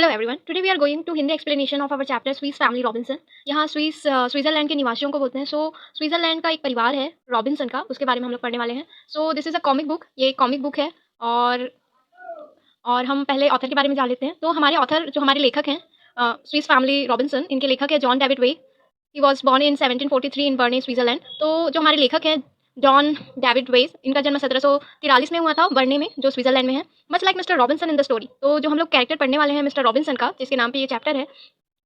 Hello everyone, today we are going to Hindi explanation of our chapter Swiss Family Robinson. यहाँ Switzerland के निवासियों को बोलते हैं। सो स्विट्जरलैंड का एक परिवार है रॉबिन्सन का, उसके बारे में हम लोग पढ़ने वाले हैं। So this is a comic book, ये एक कॉमिक बुक है। और हम पहले ऑथर के बारे में जान लेते हैं। तो हमारे ऑथर जो हमारे लेखक हैं स्विस फैमिली रॉबिन्सन, इनके लेखक है John David way. He was born in 1743 in Berne Switzerland. तो जो हमारे लेखक हैं जॉन डेविड वेज, इनका जन्म 1743 में हुआ था बर्ने में, जो स्विट्जरलैंड में है। Much like mister Robinson in the story. तो जो हम लोग कैरेक्टर पढ़ने वाले हैं मिस्टर रॉबिन्सन का, जिसके नाम पे ये चैप्टर है,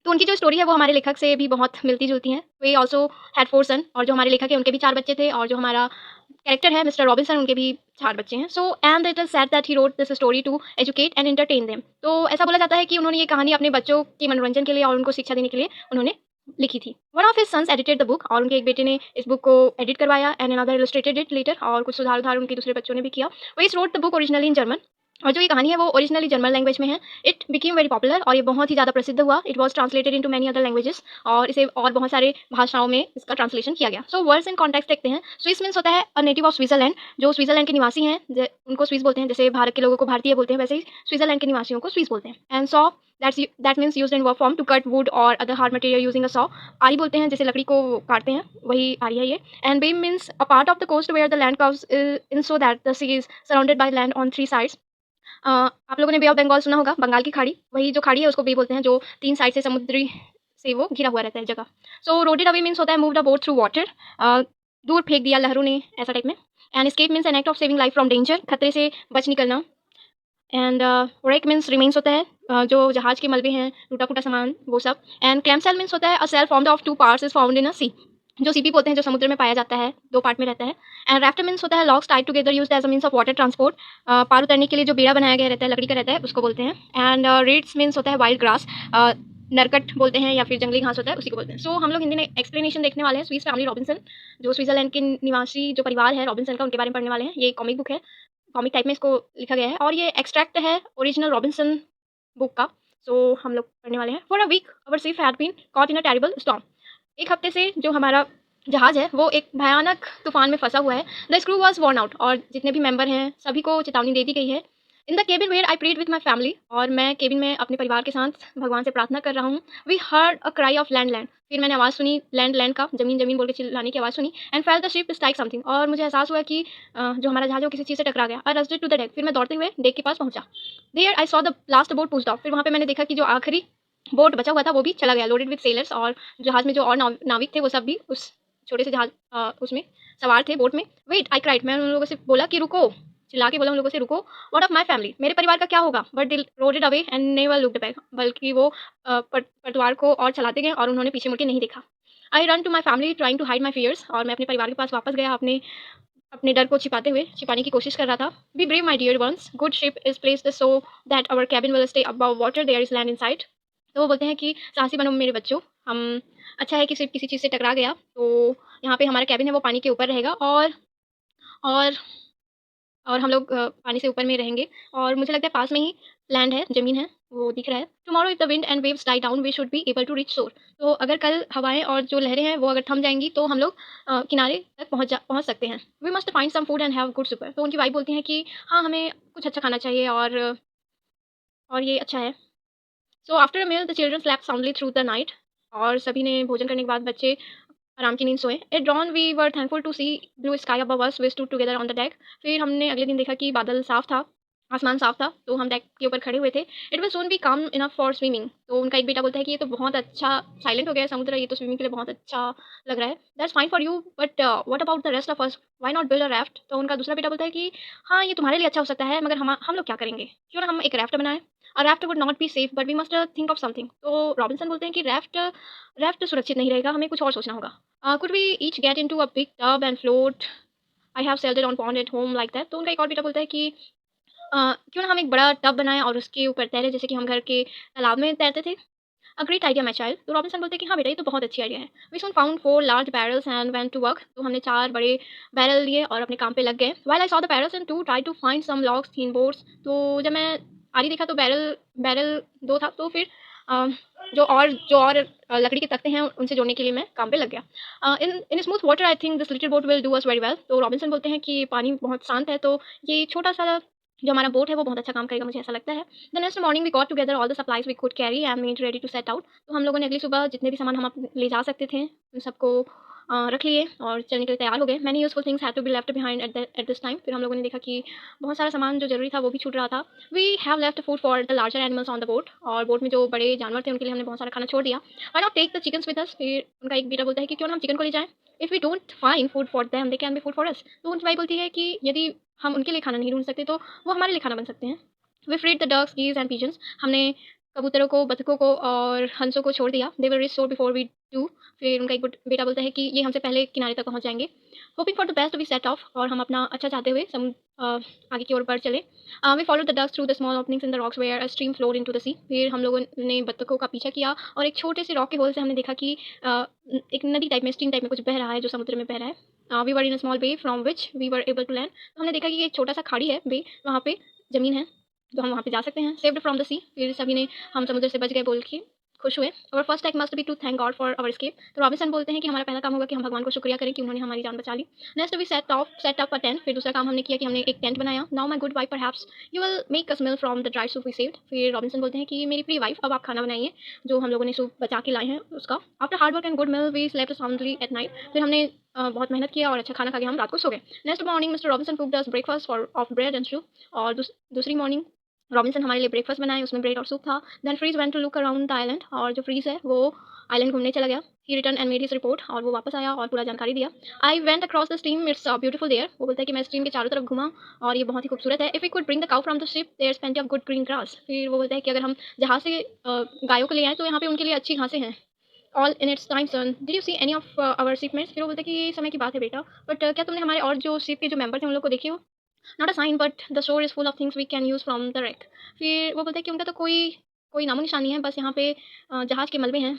तो उनकी जो स्टोरी है वो हमारे लेखक से भी बहुत मिलती-जुलती हैं। वे ऑल्सो हैड 4 सन, और जो हमारे लेखक हैं उनके भी 4 बच्चे थे, और जो हमारा कैरेक्टर है मिस्टर रॉबिन्सन, उनके भी 4 बच्चे हैं। So and it is said that he wrote this story to educate and entertain them. तो ऐसा बोला जाता है कि उन्होंने ये कहानी अपने बच्चों के मनोरंजन के लिए और उनको शिक्षा देने के लिए उन्होंने लिखी थी। One of his sons edited the book, और उनके एक बेटे ने इस बुक को एडिट करवाया, and another illustrated it later, और कुछ सुधार-उधार उनके दूसरे बच्चों ने भी किया। They wrote the book originally in German, और जो ये कहानी है वो ओरिजिनली जर्मन लैंग्वेज में है। इट बिकेम वेरी पॉपुलर, और ये बहुत ही ज़्यादा प्रसिद्ध हुआ। It was translated into many other languages, और इसे और बहुत सारे भाषाओं में इसका ट्रांसलेशन किया गया। सो वर्ड्स इन कॉन्टेक्स्ट देखते हैं। स्विस मीन्स होता है अ नेटिव ऑफ स्विट्जरलैंड, जो स्विट्जरलैंड के निवासी हैं उनको स्विस बोलते हैं। जैसे भारत के लोगों को भारतीय बोलते हैं, वैसे ही स्विट्जरलैंड के निवासियों को स्विस बोलते हैं। And saw that means used in work form to cut wood और other hard material using a saw. आरी बोलते हैं, जैसे लकड़ी को काटते हैं, वही आरी है ये। And bay means a part of the coast where the land curves in so that the sea is surrounded by land on 3 sides. आप लोगों ने बे ऑफ बंगाल सुना होगा, बंगाल की खाड़ी, वही जो खाड़ी है उसको बे बोलते हैं, जो 3 साइड से समुद्री से वो घिरा हुआ रहता है जगह। सो रोडेड अवे मीन्स होता है मूव्ड अ बोट थ्रू वाटर, दूर फेंक दिया लहरों ने, ऐसा टाइप में। And escape means an act of saving life from danger, खतरे से बच निकलना। एंड व्रेक मीन्स रिमेन्स होता है, जो जहाज के मलबे हैं, टूटा-फूटा सामान, वो सब। एंड क्लैम शेल मीन्स होता है a shell formed of 2 parts is found in a sea, जो सीपी बोलते हैं, जो समुद्र में पाया जाता है, 2 पार्ट में रहता है। एंड राफ्ट मीन्स होता है logs tied together used as a means of water transport, पार उतरने के लिए जो बेड़ा बनाया गया रहता है, लकड़ी का रहता है, उसको बोलते हैं। एंड रीड्स मीन्स होता है वाइल्ड ग्रास, नरकट बोलते हैं, या फिर जंगली घास होता है, उसी को बोलते हैं। सो हम लोग हिंदी में एक्सप्लेनेशन देखने वाले हैं स्विस फैमिली रॉबिन्सन, जो स्विट्जरलैंड के निवासी जो परिवार है रॉबिन्सन का, उनके बारे में पढ़ने वाले हैं। ये कॉमिक बुक है, कॉमिक टाइप में इसको लिखा गया है, और ये एक्सट्रैक्ट है ओरिजिनल रॉबिन्सन बुक का। सो हम लोग पढ़ने वाले हैं। For a week our ship had been caught in a terrible storm. एक हफ्ते से जो हमारा जहाज है वो एक भयानक तूफान में फंसा हुआ है। The screw was worn out, और जितने भी मेंबर हैं सभी को चेतावनी दे दी गई है। In the cabin where I prayed with my family, और मैं केबिन में अपने परिवार के साथ भगवान से प्रार्थना कर रहा हूँ। We heard a cry of land land, फिर मैंने आवाज़ सुनी लैंड लैंड का, जमीन जमीन बोल के चिल्लाने की आवाज़ सुनी। And felt the ship strike something, और मुझे एहसास हुआ कि जो हमारा जहाज है वो किसी चीज़ से टकरा गया। I rushed to the deck, फिर मैं दौड़ते हुए डेक के पास पहुंचा। There I saw the last boat pushed off, फिर वहाँ पे मैंने देखा कि जो आखिरी बोट बचा हुआ था वो भी चला गया, लोडेड विद सेलर्स, और जहाज में जो और नाविक थे वो सब भी उस छोटे से जहाज उसमें सवार थे, बोट में। वेट आई क्राइड, मैंने उन लोगों से बोला कि रुको, चिल्ला के बोला उन लोगों से, रुको। व्हाट ऑफ माय फैमिली, मेरे परिवार का क्या होगा? But they rowed away and never looked back, बल्कि वो पतवार को और चलाते गए, और उन्होंने पीछे मुड़ के नहीं देखा। I ran to my family trying to hide my fears, और मैं अपने परिवार के पास वापस गया, अपने अपने डर को छिपाने की कोशिश कर रहा था। Be brave my dear ones, good ship is placed so that our cabin will stay above water, there is land inside. तो वो बोलते हैं कि साहसी बनो मेरे बच्चों, हम अच्छा है कि सिर्फ किसी चीज़ से टकरा गया, तो यहाँ पे हमारा कैबिन है वो पानी के ऊपर रहेगा, और हम लोग पानी से ऊपर में रहेंगे, और मुझे लगता है पास में ही लैंड है, ज़मीन है, वो दिख रहा है। Tomorrow if the wind and waves die down we should be able to reach shore. तो अगर कल हवाएं और जो लहरें हैं वो अगर थम जाएंगी तो हम लोग किनारे तक पहुँच सकते हैं। We must find some food and have good supper. तो उनकी वाइफ बोलती हैं कि हाँ, हमें कुछ अच्छा खाना चाहिए, और ये अच्छा है। So after a meal the children slept soundly through the night, और सभी ने भोजन करने के बाद बच्चे आराम की नींद सोए। At dawn we were thankful to see blue sky above us, we stood together on the deck. फिर हमने अगले दिन देखा कि बादल साफ था, आसमान साफ था, तो हम डेक के ऊपर खड़े हुए थे। इट विल सून बी काम इनफ फॉर स्विमिंग। तो उनका एक बेटा बोलता है कि ये तो बहुत अच्छा साइलेंट हो गया है समुद्र, ये तो स्विमिंग के लिए बहुत अच्छा लग रहा है। That's fine for you, but what about the rest of us, why not build a raft. तो उनका दूसरा बेटा बोलता है कि हाँ, ये तुम्हारे लिए अच्छा हो सकता है, मगर हम लोग क्या करेंगे, क्यों ना हम एक राफ्ट बनाएं। A raft would not be safe, but we must think of something. तो रॉबिन्सन बोलते हैं कि राफ्ट सुरक्षित नहीं रहेगा, हमें कुछ और सोचना होगा। Could we each get into a big tub and float? I have sailed on pond at home like that. तो उनका एक और बेटा बोलता है कि क्यों ना हम एक बड़ा टब बनाएं और उसके ऊपर तैरें, जैसे कि हम घर के तालाब में तैरते थे। A great idea my child. तो रॉबिन्सन बोलते हैं कि हाँ बेटा, ये तो बहुत अच्छी आइडिया है। We soon found 4 large barrels and went to work. तो हमने 4 बड़े बैरल लिए और अपने काम पे लग गए। While I saw the barrels and to try to find some logs thin boards. तो जब मैं आरी देखा तो बैरल बैरल 2 था, तो फिर अ, जो और लकड़ी के तख्ते हैं उनसे जोड़ने के लिए मैं काम पे लग गया। In smooth water I think this little boat will do us very well. तो रॉबिन्सन बोलते हैं कि पानी बहुत शांत है, तो ये छोटा सा जो हमारा बोट है वो बहुत अच्छा काम करेगा, मुझे ऐसा लगता है। The next morning we got together all the supplies we could carry and made ready to set out. तो हम लोगों ने अगली सुबह जितने भी सामान हम ले जा सकते थे उन सबको रख लिए और चलने के लिए तैयार हो गए। Many useful things had to be left behind at this time. फिर हम लोगों ने देखा कि बहुत सारा सामान जो जरूरी था वो भी छूट रहा था। We have left food for the larger animals on the boat. और बोट में जो बड़े जानवर थे उनके लिए हमने बहुत सारा खाना छोड़ दिया। Why not take the chickens with us. फिर उनका एक बेटा बोलता है कि क्यों ना हम चिकन को ले जाएं। If we don't find food for them they can be food for us. तो उनकी भाई बोलती है कि यदि हम उनके लिए खाना नहीं ढूंढ सकते तो वो हमारे लिए खाना बन सकते हैं। We freed the ducks geese and pigeons. हमने कबूतरों को, बतखों को और हंसों को छोड़ दिया। दे विल रीच शोर बिफोर वी डू। फिर उनका एक बेटा बोलता है कि ये हमसे पहले किनारे तक पहुंच जाएंगे। Hoping for the best we set off. और हम अपना अच्छा चाहते हुए आगे की ओर बढ़ चले। We follow the ducks through the small openings in the rocks where a stream flowed into the sea. फिर हम लोगों ने बत्तखों का पीछा किया और एक छोटे से रॉक के होल से हमने देखा कि एक नदी टाइप में, स्ट्रीम टाइप में कुछ बह रहा है जो समुद्र में बह रहा है। We were in a small bay from which we were able to land. तो हमने देखा कि एक छोटा सा खाड़ी है, बे, वहाँ पे ज़मीन है, तो हम वहाँ पे जा सकते हैं। Saved from the sea. फिर सभी ने हम समुद्र से बच गए बोल के खुश हुए। और first act must be to thank God for our escape. तो रॉबिन्सन बोलते हैं कि हमारा पहला काम होगा कि हम भगवान को शुक्रिया करें कि उन्होंने हमारी जान बचा ली। Next we set up a tent. फिर दूसरा काम हमने किया कि हमने एक टेंट बनाया। Now my good wife perhaps you will make a smell from the dry soup we saved. फिर रॉबिन्सन बोलते हैं कि मेरी प्रिय वाइफ, अब आप खाना बनाइए जो हम लोगों ने सूप बचा के लाए हैं उसका। After hard work and good meal we slept soundly at night. फिर हमने बहुत मेहनत किया और अच्छा खाना खा के हम रात को सो गए। Next morning mister Robinson cooked us breakfast for of bread and soup. और दूसरी मॉर्निंग रॉबिन्सन हमारे लिए ब्रेकफास्ट बनाए, उसमें ब्रेड और सूप था। Then Fritz went to look around the island. और जो फ्रीज है वो आइलैंड घूमने चला गया। He return and made his report. और वो वापस आया और पूरा जानकारी दिया। I went across the stream, it's beautiful there. वो बोलता है कि मैं स्ट्रीम के चारों तरफ घूमा और ये बहुत ही खूबसूरत है। If we could bring the cow from the ship there is plenty of good green grass. फिर वो बोलता है कि अगर हम जहाँ से गायों को ले आए तो यहाँ पे उनके लिए अच्छी घासें हैं। All in its time son did you see any of our shipmates. फिर वो बोलता है कि ये समय की बात है बेटा, बट क्या तुमने हमारे और जो शिप के जो मेंबर थे उन लोग को देखे हो। Not a sign but the shore is full of things we can use from the wreck। फिर वो बोलता है कि उनका तो कोई कोई नामो निशान नहीं है, बस यहाँ पे जहाज़ के मलबे हैं।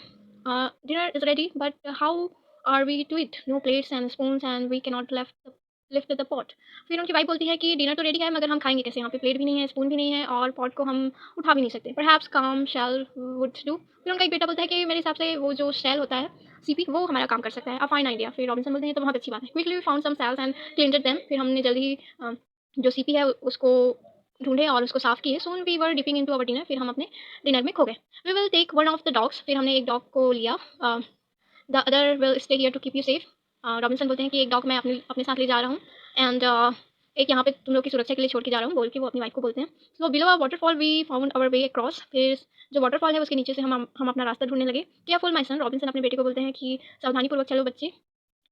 Dinner is ready but how are we to eat, no plates and spoons and we can not lift the pot. फिर उनकी वाइफ बोलती है कि डिनर तो रेडी है मगर हम खाएंगे कैसे, यहाँ पे प्लेट भी नहीं है, स्पून भी नहीं है और पॉट को हम उठा भी नहीं सकते। परहैप्स काम शैल वुड डू। फिर उनका एक बेटा बोलता है कि मेरे हिसाब से वो जो शैल होता है, सीपी, वो हमारा काम कर सकता है। A fine idea. फिर रॉबिन्सन बोलते हैं तो बहुत अच्छी बात है। Quickly we found some shells and cleaned them. फिर हमने जल्दी ही जो सीपी है उसको ढूंढे और उसको साफ़ किए। Soon we were dipping into our dinner. फिर हम अपने डिनर में खो गए। We will take one of the dogs. फिर हमने एक डॉग को लिया। The other will stay here to keep you safe. Robinson बोलते हैं कि एक डॉग मैं अपने अपने साथ ले जा रहा हूँ एंड एक यहाँ पे तुम लोग की सुरक्षा के लिए छोड़ के जा रहा हूँ बोल के वो अपनी वाइफ को बोलते हैं। So below a waterfall we found our way across. फिर जो वाटरफॉल है उसके नीचे से हम अपना रास्ता ढूंढने लगे। केयरफुल माई सन। रॉबिन्सन अपने बेटे को बोलते हैं कि सावधानीपूर्वक चलो बच्चे।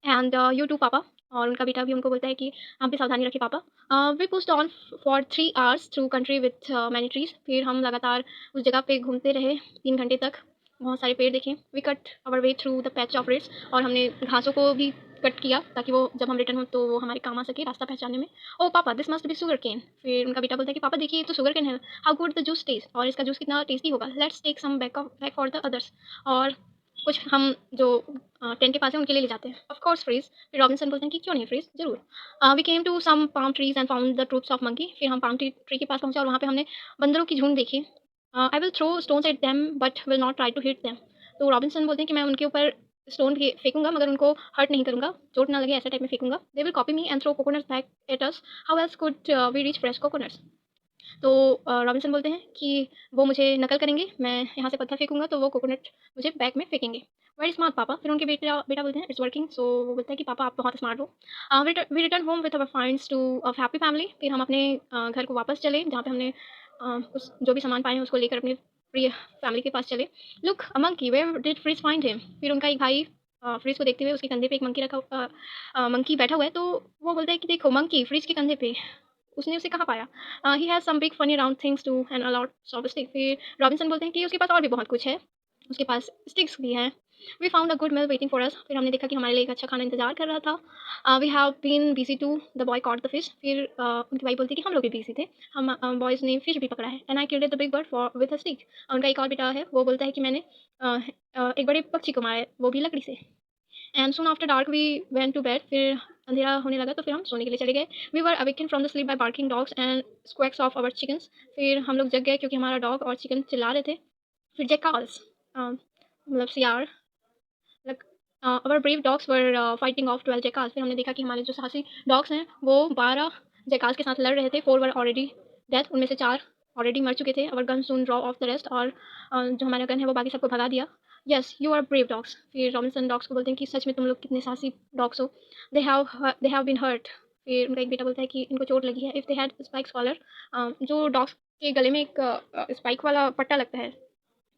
एंड यू टू पापा। और उनका बेटा भी उनको बोलता है कि आप भी सावधानी रखिए पापा। We pushed on for 3 hours through country with many trees. फिर हम लगातार उस जगह पे घूमते रहे 3 घंटे तक। बहुत सारे पेड़ देखे। We cut our way through the patch of reeds. और हमने घासों को भी कट किया ताकि वो जब हम रिटर्न हो तो वो हमारे काम आ सके रास्ता पहचानने में। Oh papa this must be sugar cane. फिर उनका बेटा बोलता है कि पापा देखिए ये तो शुगर केन है, how good the juice taste, और इसका जूस कितना टेस्टी होगा, let's take some back for the others. और कुछ हम जो टेंट के पास है उनके लिए ले जाते हैं। Of course Fritz. फिर रॉबिन्सन बोलते हैं कि क्यों नहीं फ्रीज, जरूर। We came to some palm trees and found the troops of monkey. फिर हम पाम ट्री के पास पहुंचे और वहाँ पे हमने बंदरों की झुंड देखी। I will throw stones at them but will not try to hit them. तो रॉबिन्सन बोलते हैं कि मैं उनके ऊपर स्टोन फेंकूंगा मगर उनको हर्ट नहीं करूंगा, चोट ना लगे ऐसा टाइप में फेंकूंगा। They will copy me and throw coconuts back at us, how else could we reach fresh coconuts. तो रॉबिन्सन बोलते हैं कि वो मुझे नकल करेंगे, मैं यहाँ से पत्थर फेंकूंगा तो वो कोकोनट मुझे बैग में फेंकेंगे। वेरी स्मार्ट पापा। फिर उनके बेटा बेटा बोलते हैं इट्स वर्किंग। सो वो बोलता है कि पापा आप बहुत स्मार्ट हो। We return home with our finds to a happy family. फिर हम अपने घर को वापस चले जहाँ पे हमने उस जो भी सामान पाए हैं उसको लेकर अपने प्रिय फैमिली के पास चले। Look a monkey, where did Fritz find him. फिर उनका एक भाई फ्रीज को देखते हुए उसके कंधे पे एक मंकी बैठा हुआ है, तो वो बोलता है कि देखो मंकी फ्रीज के कंधे पे, उसने उसे कहाँ पाया। He has some big funny round things too and a lot of stick. फिर रॉबिन्सन बोलते हैं कि उसके पास और भी बहुत कुछ है, उसके पास स्टिक्स भी हैं। We found a good meal waiting for us. फिर हमने देखा कि हमारे लिए एक अच्छा खाना इंतजार कर रहा था। We have been busy too the boy caught the fish. फिर उनकी वाइफ बोलती है कि हम लोग भी बिजी थे, हम बॉयज़ ने फिश भी पकड़ा है। And I killed the big bird for with a stick. उनका एक और बेटा है वो बोलता है कि मैंने एक बड़े पक्षी को मारा है, वो भी लकड़ी से। And soon after dark we went to bed. फिर अंधेरा होने लगा तो फिर हम सोने के लिए चले गए। We were awaken from the sleep by barking dogs and squawks of our chickens. फिर हम लोग जग गए क्योंकि हमारा डॉग और चिकन चिल्ला रहे थे। फिर जैकाल्स, मतलब सियार, like our brave dogs were fighting off 12 jackals. फिर हमने देखा कि हमारे जो साहसी डॉग्स हैं वो 12 जैकाल्स के साथ लड़ रहे थे। 4 वर ऑलरेडी डेथ। उनमें से 4 ऑलरेडी मर चुके थे। Our gun soon draw off the rest, और जो हमारा गन है वो बाकी सबको भगा दिया। Yes you are brave dogs. फिर रॉबिन्सन डॉग्स को बोलते हैं कि सच में तुम लोग कितने साहसी डॉग्स हो। They have been hurt. फिर उनका एक बेटा बोलता है कि इनको चोट लगी है। If they had spikes collar, जो डॉग्स के गले में एक स्पाइक वाला पट्टा लगता है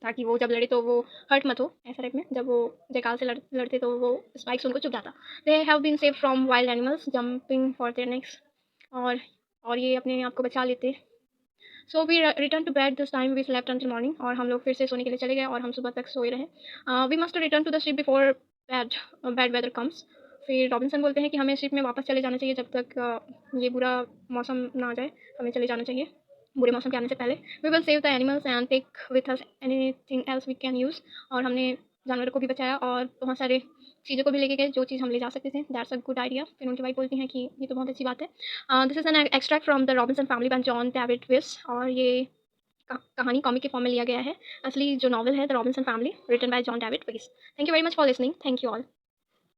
ताकि वो जब लड़े तो वो हर्ट मत हो, ऐसा टाइप में। जब वो जयकाल से लड़ते तो वो स्पाइक्स उनको चुभ जाता। They have been save from wild animals jumping for their necks, और ये अपने आप को बचा लेते। So we return to bed, this time we slept until morning, और हम लोग फिर से सोने के लिए चले गए और हम सुबह तक सोए रहे। We must return to the ship before bad bad weather comes. फिर रॉबिन्सन बोलते हैं कि हमें शिप में वापस चले जाना चाहिए जब तक ये बुरा मौसम ना आ जाए। हमें चले जाना चाहिए बुरे मौसम के आने से पहले। We will save the animals and take with us anything else we can use, और हमने जानवरों को भी बचाया और बहुत सारे चीज़ों को भी लेके गए जो चीज़ हम ले जा सकते थे। That's a good idea. फिर उनकी वाइफ बोलती हैं कि ये तो बहुत अच्छी बात है। This is an extract from the Robinson family by John David विस, और ये कहानी कॉमिक के फॉर्म में लिया गया है। असली जो नॉवल है the Robinson family, written by John David Wyss. Thank you very much for listening. Thank you all.